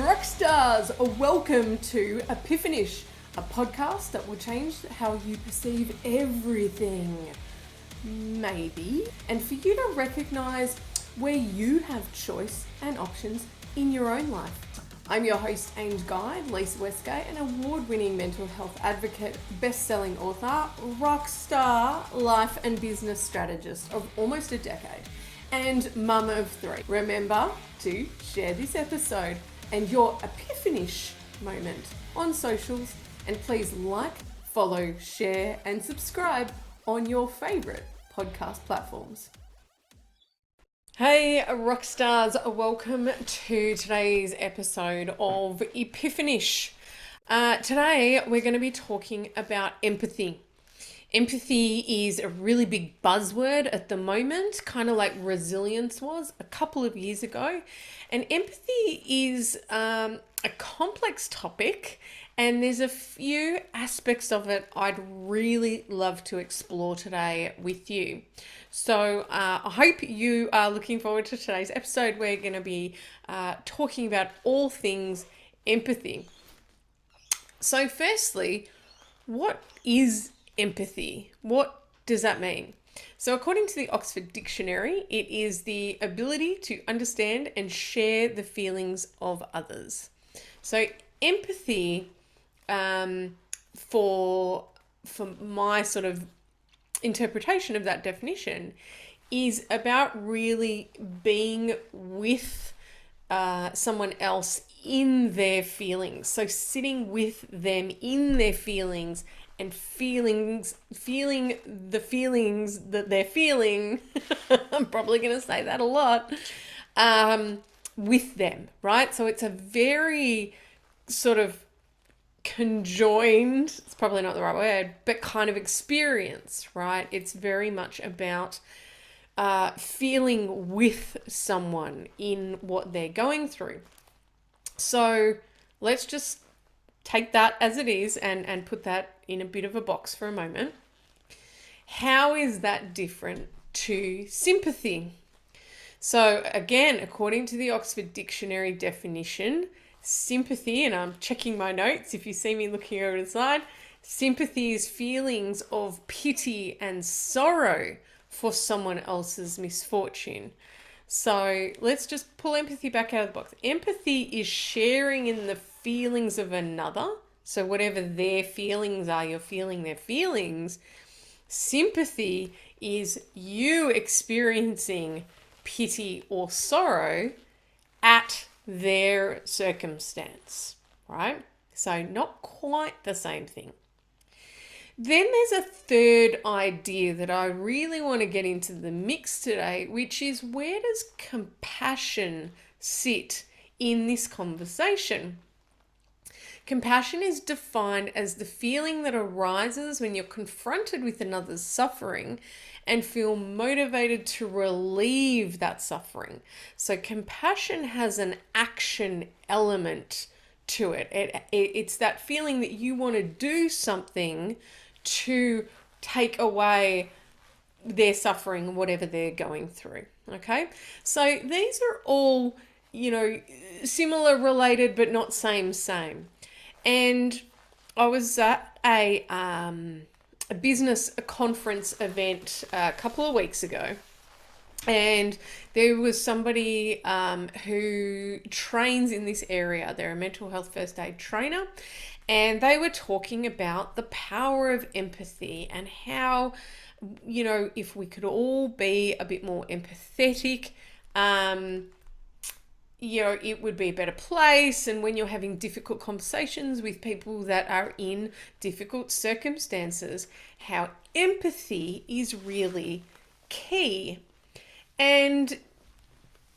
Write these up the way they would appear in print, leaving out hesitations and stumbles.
Rockstars, welcome to Epiphanish, a podcast that will change how you perceive everything. Maybe. And for you to recognize where you have choice and options in your own life. I'm your host and guide, Lisa Westgate, an award-winning mental health advocate, best-selling author, rockstar, life and business strategist of almost a decade, and mum of three. Remember to share this episode and your Epiphanish moment on socials, and please like, follow, share and subscribe on your favourite podcast platforms. Hey Rockstars, welcome to today's episode of Epiphanish. Today we're going to be talking about empathy. Empathy is a really big buzzword at the moment, kind of like resilience was a couple of years ago. And empathy is a complex topic, and there's a few aspects of it I'd really love to explore today with you. So I hope you are looking forward to today's episode. We're going to be talking about all things empathy. So firstly, what is empathy? What does that mean? So according to the Oxford Dictionary, it is the ability to understand and share the feelings of others. So empathy, for my sort of interpretation of that definition, is about really being with someone else in their feelings. So sitting with them in their feelings and feeling the feelings that they're feeling. I'm probably going to say that a lot, with them, right? So it's a very sort of conjoined, it's probably not the right word, but kind of experience, right? It's very much about feeling with someone in what they're going through. So let's just take that as it is and put that in a bit of a box for a moment. How is that different to sympathy? So again, according to the Oxford Dictionary definition, sympathy, and I'm checking my notes if you see me looking over the side, sympathy is feelings of pity and sorrow for someone else's misfortune. So let's just pull empathy back out of the box. Empathy is sharing in the feelings of another. So whatever their feelings are, you're feeling their feelings. Sympathy is you experiencing pity or sorrow at their circumstance, right? So not quite the same thing. Then there's a third idea that I really want to get into the mix today, which is, where does compassion sit in this conversation? Compassion is defined as the feeling that arises when you're confronted with another's suffering and feel motivated to relieve that suffering. So compassion has an action element to it. It's that feeling that you want to do something to take away their suffering, whatever they're going through. Okay, so these are all, similar, related, but not same. And I was at a business conference event a couple of weeks ago, and there was somebody who trains in this area. They're a mental health first aid trainer, and they were talking about the power of empathy and how, if we could all be a bit more empathetic, it would be a better place. And when you're having difficult conversations with people that are in difficult circumstances, how empathy is really key. And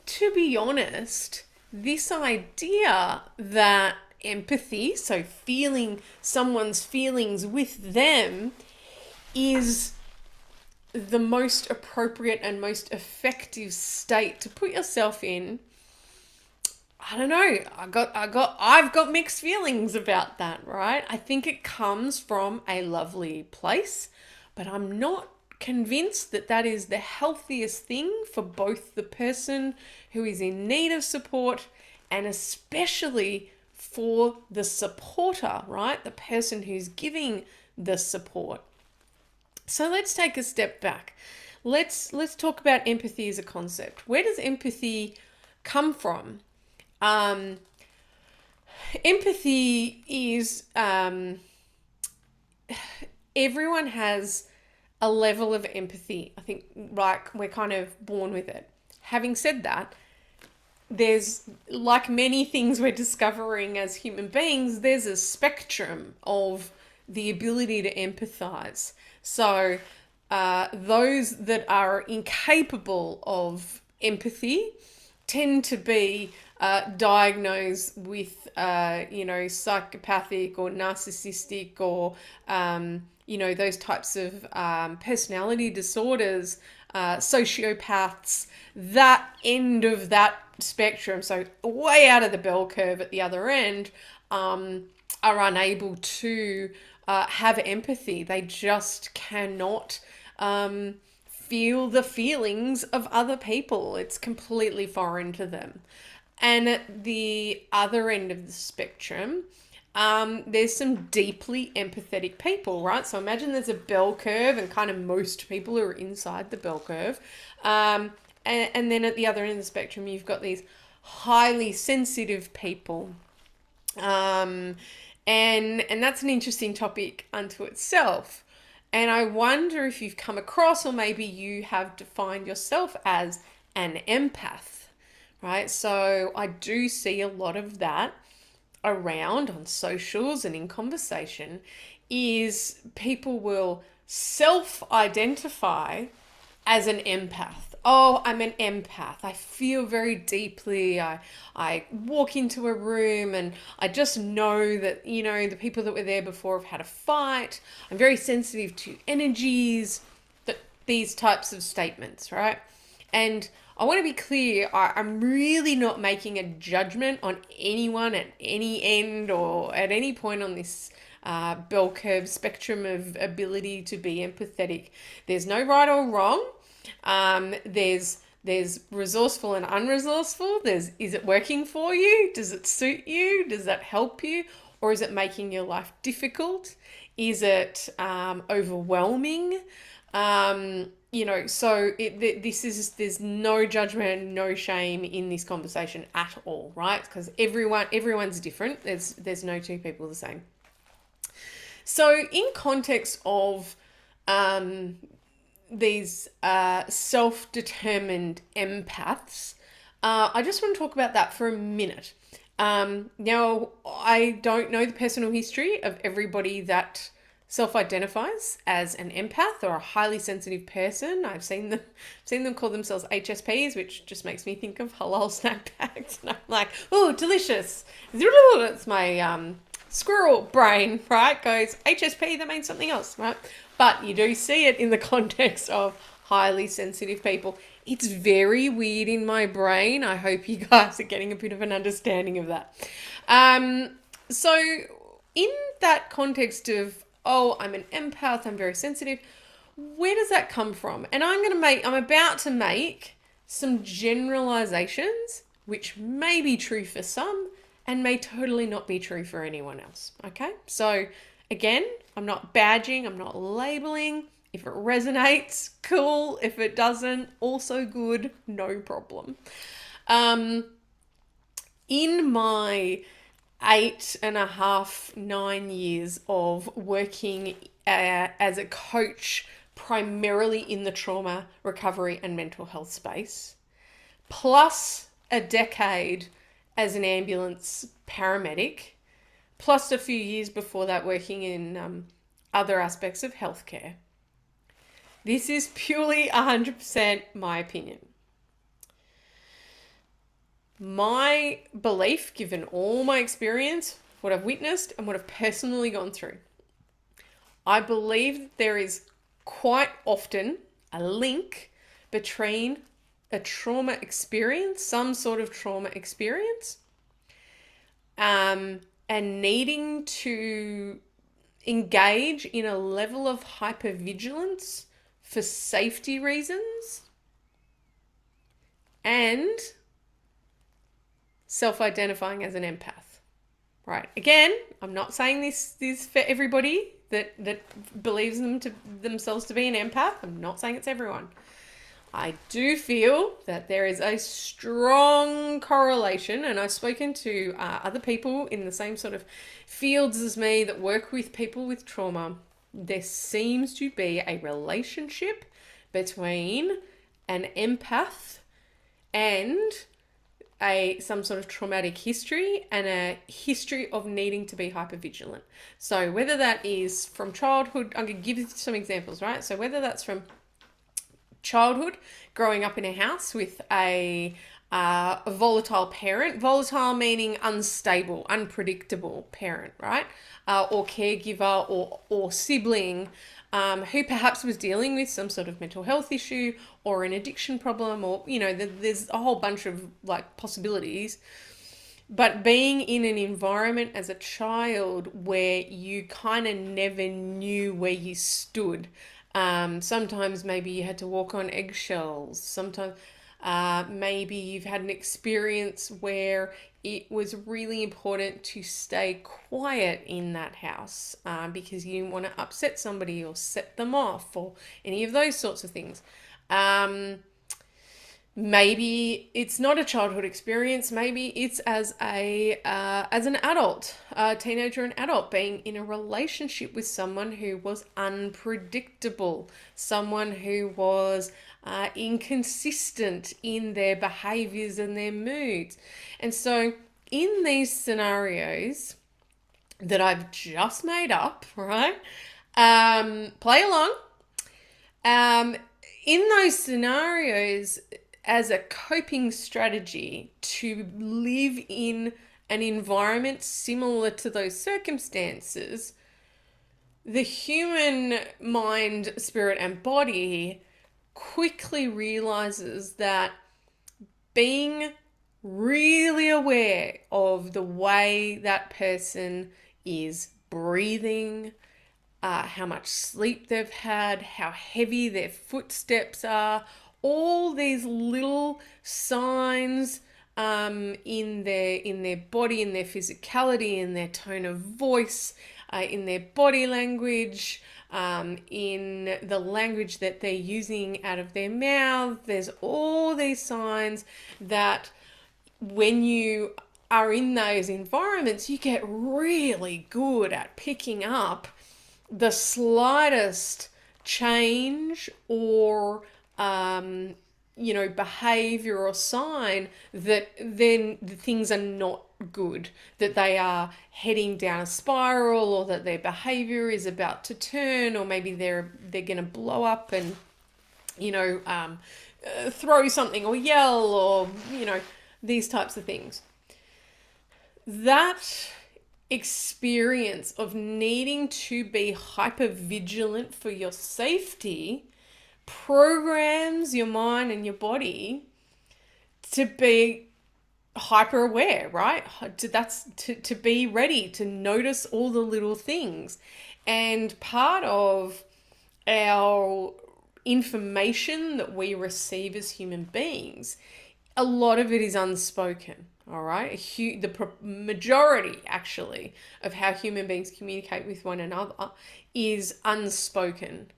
to be honest, this idea that empathy, so feeling someone's feelings with them, is the most appropriate and most effective state to put yourself in, I don't know. I've got mixed feelings about that, right? I think it comes from a lovely place, but I'm not convinced that that is the healthiest thing for both the person who is in need of support and especially for the supporter, right? The person who's giving the support. So let's take a step back. Let's talk about empathy as a concept. Where does empathy come from? Empathy is everyone has a level of empathy. I think like we're kind of born with it. Having said that, there's, like many things we're discovering as human beings, there's a spectrum of the ability to empathize. So those that are incapable of empathy tend to be diagnosed with, psychopathic or narcissistic or, those types of personality disorders, sociopaths, that end of that spectrum, so way out of the bell curve at the other end, are unable to have empathy. They just cannot feel the feelings of other people. It's completely foreign to them. And at the other end of the spectrum, there's some deeply empathetic people, right? So imagine there's a bell curve and kind of most people are inside the bell curve. And then at the other end of the spectrum, you've got these highly sensitive people. And that's an interesting topic unto itself. And I wonder if you've come across, or maybe you have defined yourself as an empath, right? So I do see a lot of that around on socials and in conversation, is people will self-identify as an empath. Oh, I'm an empath. I feel very deeply. I walk into a room and I just know that, the people that were there before have had a fight. I'm very sensitive to energies, these types of statements, right? And I want to be clear, I'm really not making a judgment on anyone at any end or at any point on this bell curve spectrum of ability to be empathetic. There's no right or wrong. There's resourceful and unresourceful. Is it working for you? Does it suit you? Does that help you? Or is it making your life difficult? Is it overwhelming? So there's no judgment, no shame in this conversation at all, right? Because everyone's different. There's no two people the same. So in context of these self-determined empaths, I just want to talk about that for a minute. Now, I don't know the personal history of everybody that self-identifies as an empath or a highly sensitive person. I've seen them call themselves HSPs, which just makes me think of halal snack bags. And I'm like, oh, delicious. It's my squirrel brain, right? Goes, HSP, that means something else, right? But you do see it in the context of highly sensitive people. It's very weird in my brain. I hope you guys are getting a bit of an understanding of that. So in that context of, oh, I'm an empath, I'm very sensitive, where does that come from? And I'm about to make some generalizations, which may be true for some and may totally not be true for anyone else. Okay? So again, I'm not badging, I'm not labeling. If it resonates, cool. If it doesn't, also good, no problem. In my 8.5, 9 years of working as a coach, primarily in the trauma, recovery, and mental health space, plus a decade as an ambulance paramedic, plus a few years before that working in other aspects of healthcare. This is purely 100% my opinion. My belief, given all my experience, what I've witnessed, and what I've personally gone through, I believe that there is quite often a link between a trauma experience, some sort of trauma experience, and needing to engage in a level of hypervigilance for safety reasons, and self-identifying as an empath, right? Again, I'm not saying this is for everybody that believes themselves to be an empath. I'm not saying it's everyone. I do feel that there is a strong correlation, and I've spoken to other people in the same sort of fields as me that work with people with trauma. There seems to be a relationship between an empath and some sort of traumatic history and a history of needing to be hypervigilant. So whether that is from childhood, I'm going to give you some examples, right? So whether that's from childhood, growing up in a house with a volatile parent, volatile meaning unstable, unpredictable parent, right? Or caregiver or sibling who perhaps was dealing with some sort of mental health issue or an addiction problem, or, there's a whole bunch of like possibilities. But being in an environment as a child where you kind of never knew where you stood. Sometimes maybe you had to walk on eggshells. Sometimes maybe you've had an experience where it was really important to stay quiet in that house because you didn't want to upset somebody or set them off or any of those sorts of things. Maybe it's not a childhood experience. Maybe it's as an adult, a teenager and adult, being in a relationship with someone who was unpredictable, someone who was inconsistent in their behaviors and their moods. And so in these scenarios that I've just made up, right? Play along. In those scenarios, as a coping strategy to live in an environment similar to those circumstances, the human mind, spirit, and body quickly realizes that being really aware of the way that person is breathing, how much sleep they've had, how heavy their footsteps are, all these little signs in their body, in their physicality, in their tone of voice, in their body language, in the language that they're using out of their mouth. There's all these signs that when you are in those environments, you get really good at picking up the slightest change or behavior or sign that then the things are not good, that they are heading down a spiral, or that their behavior is about to turn, or maybe they're going to blow up and throw something or yell, or these types of things. That experience of needing to be hyper vigilant for your safety programs your mind and your body to be hyper aware, right? To be ready to notice all the little things. And part of our information that we receive as human beings, a lot of it is unspoken. All right. The majority, actually, of how human beings communicate with one another is unspoken.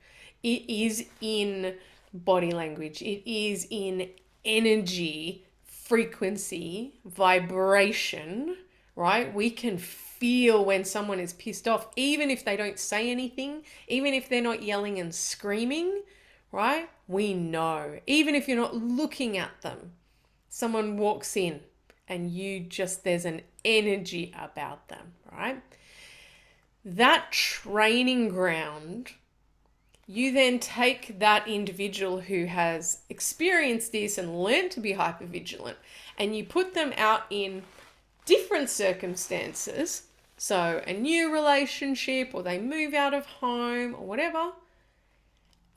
It is in body language. It is in energy, frequency, vibration, right? We can feel when someone is pissed off, even if they don't say anything, even if they're not yelling and screaming, right? We know. Even if you're not looking at them, someone walks in and there's an energy about them, right? That training ground, you then take that individual who has experienced this and learned to be hypervigilant, and you put them out in different circumstances. So a new relationship, or they move out of home or whatever.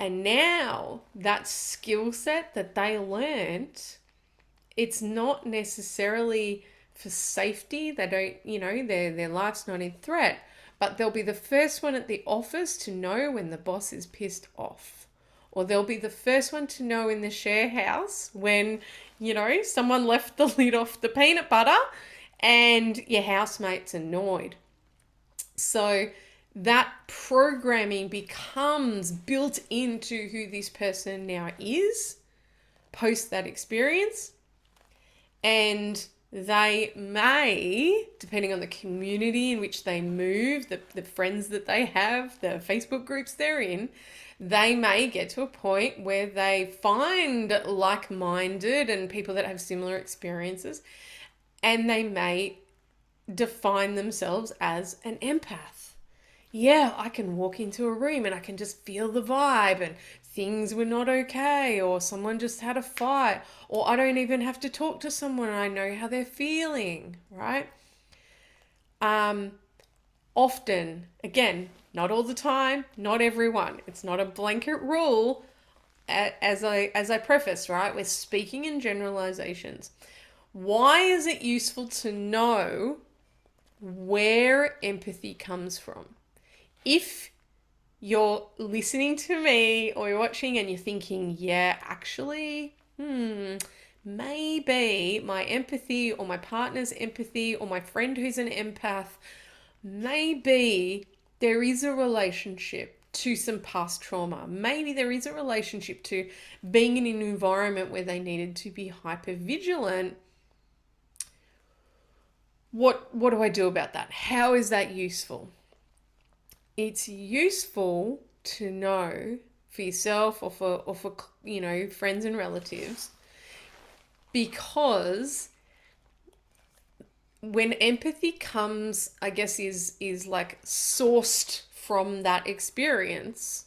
And now that skill set that they learnt, it's not necessarily for safety. They don't, their life's not in threat, but they'll be the first one at the office to know when the boss is pissed off, or they'll be the first one to know in the share house when, someone left the lid off the peanut butter and your housemate's annoyed. So that programming becomes built into who this person now is post that experience. And they may, depending on the community in which they move, the friends that they have, the Facebook groups they're in, they may get to a point where they find like-minded and people that have similar experiences, and they may define themselves as an empath. Yeah, I can walk into a room and I can just feel the vibe and things were not okay, or someone just had a fight, or I don't even have to talk to someone and I know how they're feeling, right? Often, again, not all the time, not everyone. It's not a blanket rule, as I preface, right? We're speaking in generalizations. Why is it useful to know where empathy comes from? If you're listening to me or you're watching and you're thinking, yeah, actually, maybe my empathy or my partner's empathy or my friend who's an empath, maybe there is a relationship to some past trauma. Maybe there is a relationship to being in an environment where they needed to be hyper vigilant. What do I do about that? How is that useful? It's useful to know for yourself or for friends and relatives, because when empathy comes, I guess, is like sourced from that experience,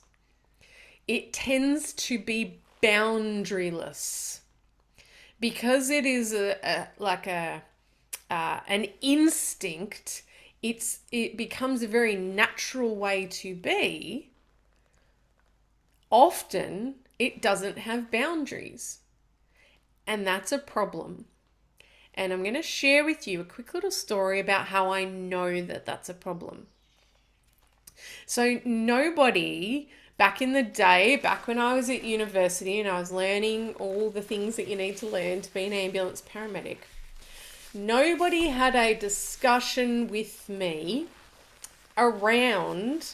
it tends to be boundaryless, because it is an instinct. It becomes a very natural way to be. Often it doesn't have boundaries, and that's a problem. And I'm going to share with you a quick little story about how I know that that's a problem. So nobody back in the day, back when I was at university and I was learning all the things that you need to learn to be an ambulance paramedic, nobody had a discussion with me around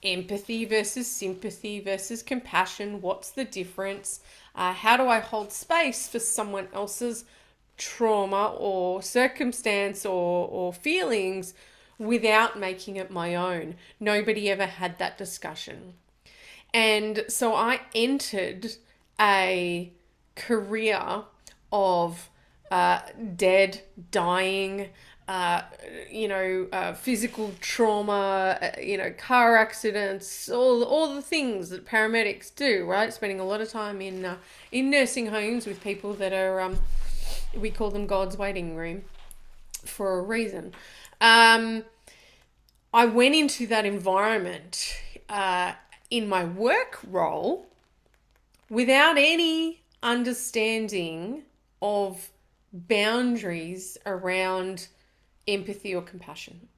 empathy versus sympathy versus compassion. What's the difference? How do I hold space for someone else's trauma or circumstance or feelings without making it my own? Nobody ever had that discussion. And so I entered a career of dead, dying, physical trauma, car accidents, all the things that paramedics do, right? Spending a lot of time in nursing homes with people that are, we call them God's waiting room for a reason. I went into that environment in my work role without any understanding of boundaries around empathy or compassion.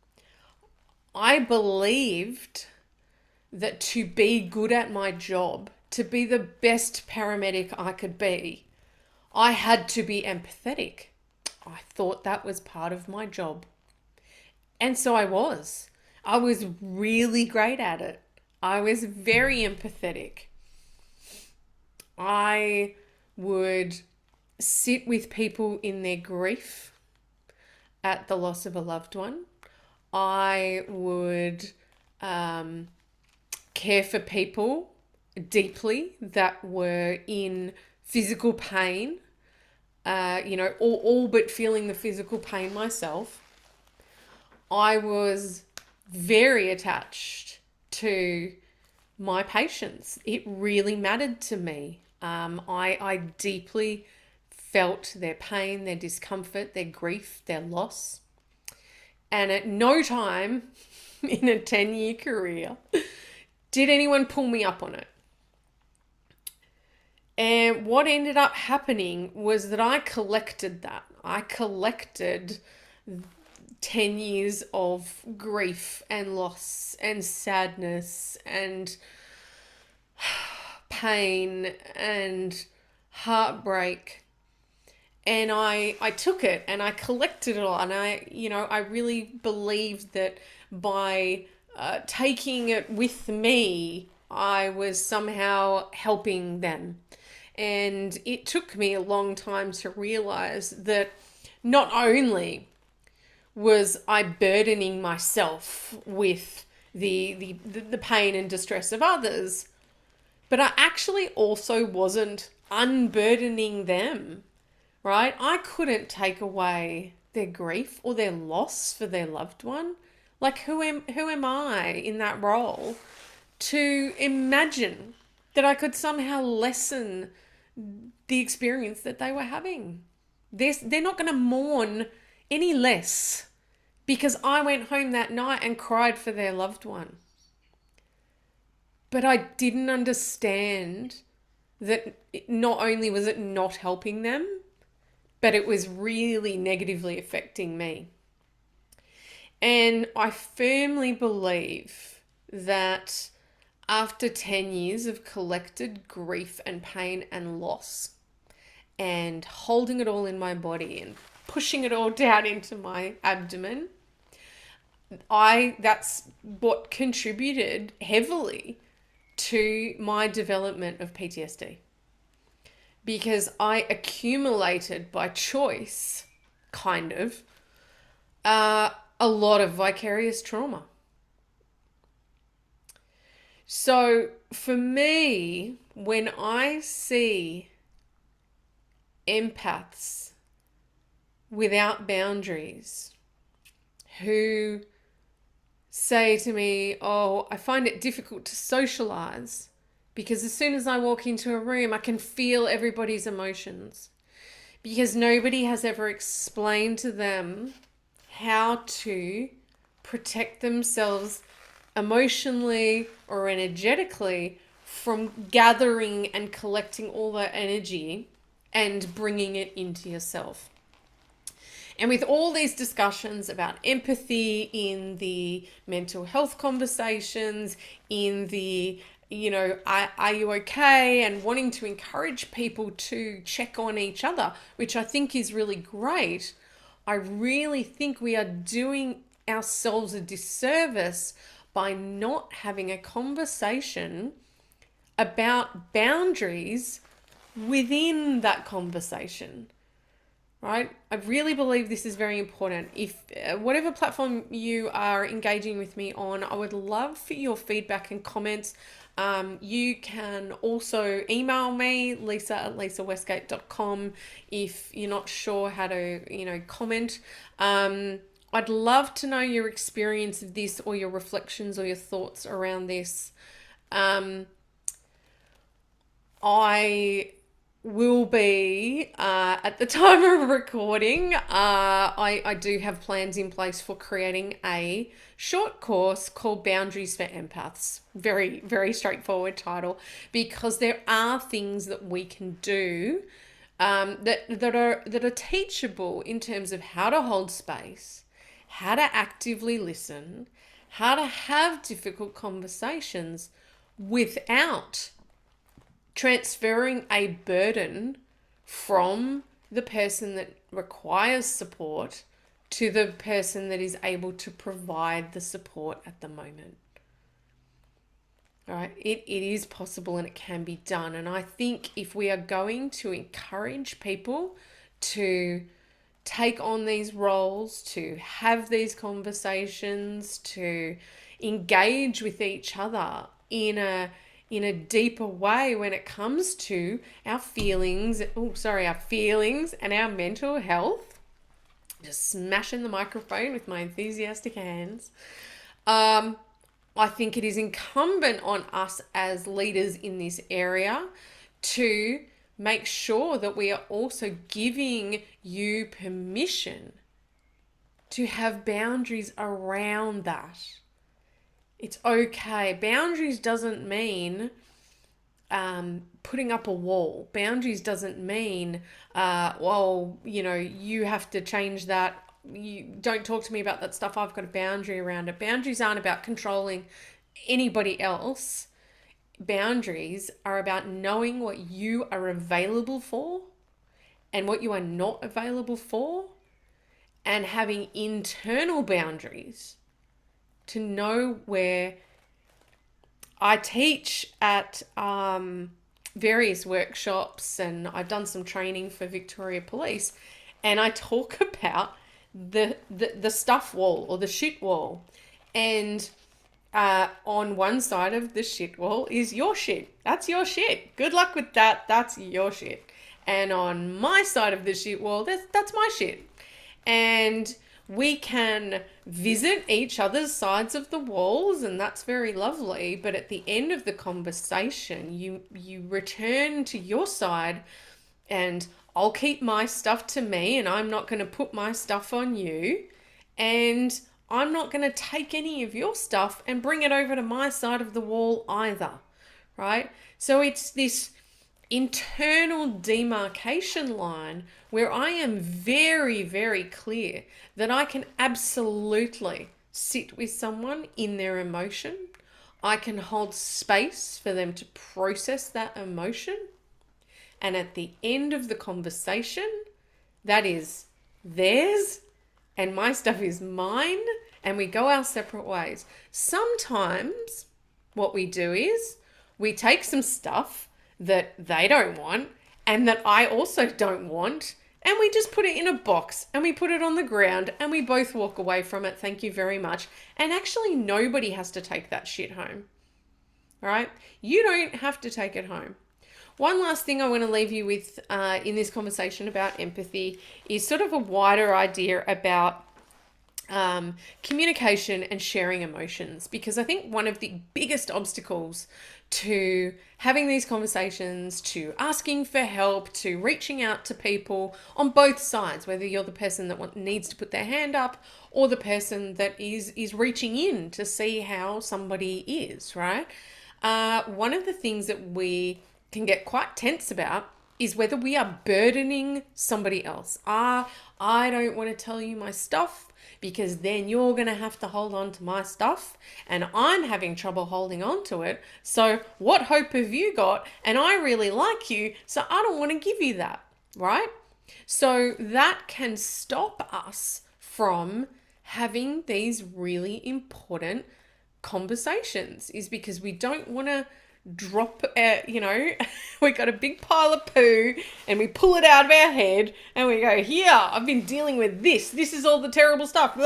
I believed that to be good at my job, to be the best paramedic I could be, I had to be empathetic. I thought that was part of my job. And so I was. I was really great at it. I was very empathetic. I would sit with people in their grief at the loss of a loved one. I would care for people deeply that were in physical pain, all but feeling the physical pain myself. I was very attached to my patients. It really mattered to me. I deeply felt their pain, their discomfort, their grief, their loss. And at no time in a 10-year career did anyone pull me up on it. And what ended up happening was that I collected that. I collected 10 years of grief and loss and sadness and pain and heartbreak. And I took it and I collected it all. And I really believed that by taking it with me, I was somehow helping them. And it took me a long time to realize that not only was I burdening myself with the pain and distress of others, but I actually also wasn't unburdening them, right? I couldn't take away their grief or their loss for their loved one. Like who am I in that role to imagine that I could somehow lessen the experience that they were having? They're not going to mourn any less because I went home that night and cried for their loved one. But I didn't understand that not only was it not helping them, but it was really negatively affecting me. And I firmly believe that after 10 years of collected grief and pain and loss and holding it all in my body and pushing it all down into my abdomen, that's what contributed heavily to my development of PTSD. Because I accumulated by choice, kind of, a lot of vicarious trauma. So for me, when I see empaths without boundaries who say to me, oh, I find it difficult to socialize because as soon as I walk into a room, I can feel everybody's emotions because nobody has ever explained to them how to protect themselves emotionally or energetically from gathering and collecting all that energy and bringing it into yourself. And with all these discussions about empathy in the mental health conversations, in the, are you okay? And wanting to encourage people to check on each other, which I think is really great. I really think we are doing ourselves a disservice by not having a conversation about boundaries within that conversation. Right? I really believe this is very important. If whatever platform you are engaging with me on, I would love for your feedback and comments. You can also email me, lisa@lisawestgate.com, if you're not sure how to, comment. I'd love to know your experience of this or your reflections or your thoughts around this. I will be, at the time of recording, I do have plans in place for creating a short course called Boundaries for Empaths. Very, very straightforward title, because there are things that we can do that are teachable in terms of how to hold space, how to actively listen, how to have difficult conversations without transferring a burden from the person that requires support to the person that is able to provide the support at the moment. All right, it is possible and it can be done. And I think if we are going to encourage people to take on these roles, to have these conversations, to engage with each other in a deeper way when it comes to our feelings and our mental health. Just smashing the microphone with my enthusiastic hands. I think it is incumbent on us as leaders in this area to make sure that we are also giving you permission to have boundaries around that. It's okay. Boundaries doesn't mean putting up a wall. Boundaries doesn't mean, you have to change that. You don't talk to me about that stuff. I've got a boundary around it. Boundaries aren't about controlling anybody else. boundaries are about knowing what you are available for and what you are not available for, and having internal boundaries to know where. I teach at various workshops, and I've done some training for Victoria Police, and I talk about the stuff wall or the shit wall. And on one side of the shit wall is your shit. That's your shit. Good luck with that. That's your shit. And on my side of the shit wall, that's my shit. And we can visit each other's sides of the walls, and that's very lovely. But at the end of the conversation, you return to your side, and I'll keep my stuff to me, and I'm not going to put my stuff on you. And I'm not going to take any of your stuff and bring it over to my side of the wall either, right? So it's this internal demarcation line where I am very, very clear that I can absolutely sit with someone in their emotion. I can hold space for them to process that emotion. And at the end of the conversation, that is theirs and my stuff is mine, and we go our separate ways. Sometimes what we do is we take some stuff that they don't want and that I also don't want, and we just put it in a box and we put it on the ground and we both walk away from it. Thank you very much. And actually nobody has to take that shit home. All right? You don't have to take it home. One last thing I want to leave you with in this conversation about empathy is sort of a wider idea about communication and sharing emotions, because I think one of the biggest obstacles to having these conversations, to asking for help, to reaching out to people on both sides, whether you're the person that needs to put their hand up or the person that is reaching in to see how somebody is, right? One of the things that we can get quite tense about is whether we are burdening somebody else. I don't want to tell you my stuff because then you're going to have to hold on to my stuff and I'm having trouble holding on to it. So what hope have you got? And I really like you, so I don't want to give you that, right? So that can stop us from having these really important conversations, is because we don't want to drop, we got a big pile of poo and we pull it out of our head and we go, here, I've been dealing with this is all the terrible stuff,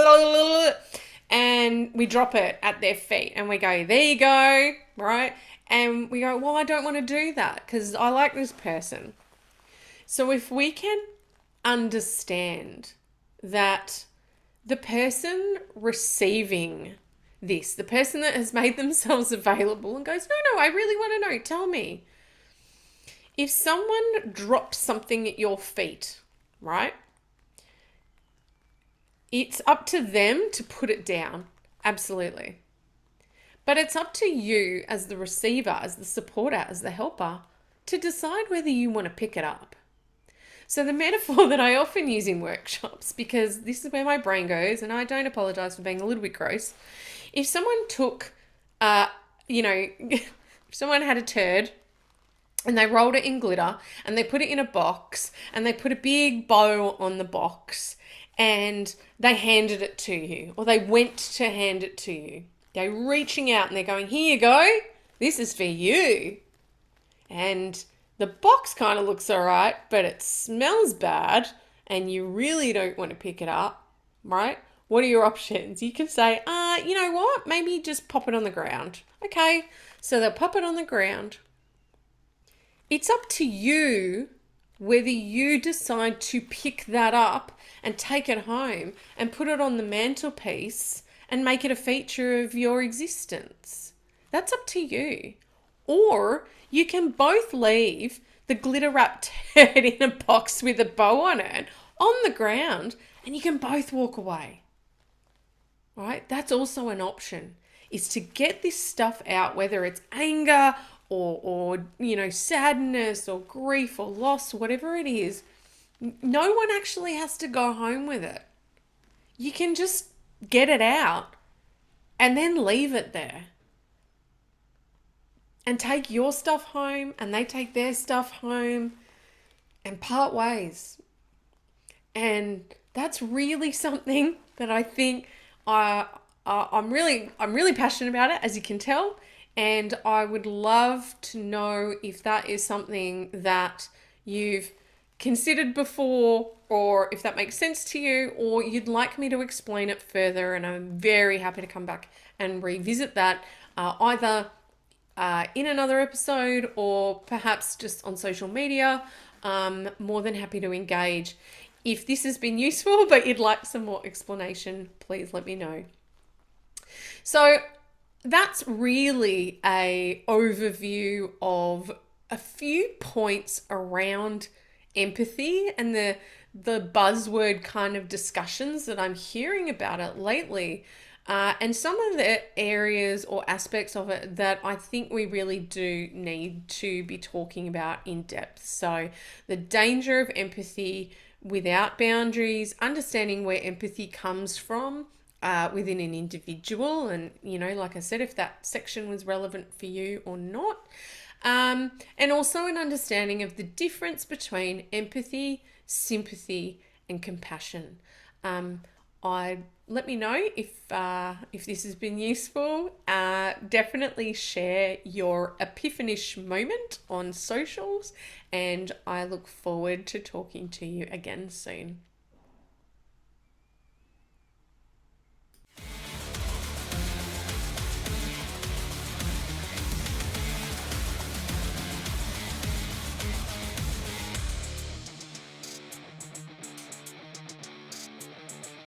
and we drop it at their feet and we go, there you go, right? And we go, well, I don't want to do that because I like this person. So if we can understand that the person receiving this, the person that has made themselves available and goes, no, I really want to know, tell me. If someone drops something at your feet, right? It's up to them to put it down, absolutely. But it's up to you as the receiver, as the supporter, as the helper, to decide whether you want to pick it up. So the metaphor that I often use in workshops, because this is where my brain goes, and I don't apologize for being a little bit gross. If someone took, if someone had a turd and they rolled it in glitter and they put it in a box and they put a big bow on the box and they handed it to you, or they went to hand it to you, they're reaching out and they're going, here you go, this is for you. And the box kind of looks all right, but it smells bad and you really don't want to pick it up, right? What are your options? You can say, you know what? Maybe just pop it on the ground. Okay, so they'll pop it on the ground. It's up to you whether you decide to pick that up and take it home and put it on the mantelpiece and make it a feature of your existence. That's up to you. Or you can both leave the glitter wrapped turd in a box with a bow on it on the ground and you can both walk away. Right? That's also an option, is to get this stuff out, whether it's anger or sadness or grief or loss, whatever it is. No one actually has to go home with it. You can just get it out and then leave it there. and take your stuff home and they take their stuff home and part ways. And that's really something that I think I'm really passionate about it, as you can tell. And I would love to know if that is something that you've considered before, or if that makes sense to you, or you'd like me to explain it further. And I'm very happy to come back and revisit that, either in another episode or perhaps just on social media. More than happy to engage. If this has been useful but you'd like some more explanation, please let me know. So that's really a overview of a few points around empathy and the buzzword kind of discussions that I'm hearing about it lately. And some of the areas or aspects of it that I think we really do need to be talking about in depth. So the danger of empathy without boundaries, understanding where empathy comes from within an individual. And, like I said, if that section was relevant for you or not. And also an understanding of the difference between empathy, sympathy, and compassion. Let me know if this has been useful. Definitely share your Epiphanish moment on socials, and I look forward to talking to you again soon.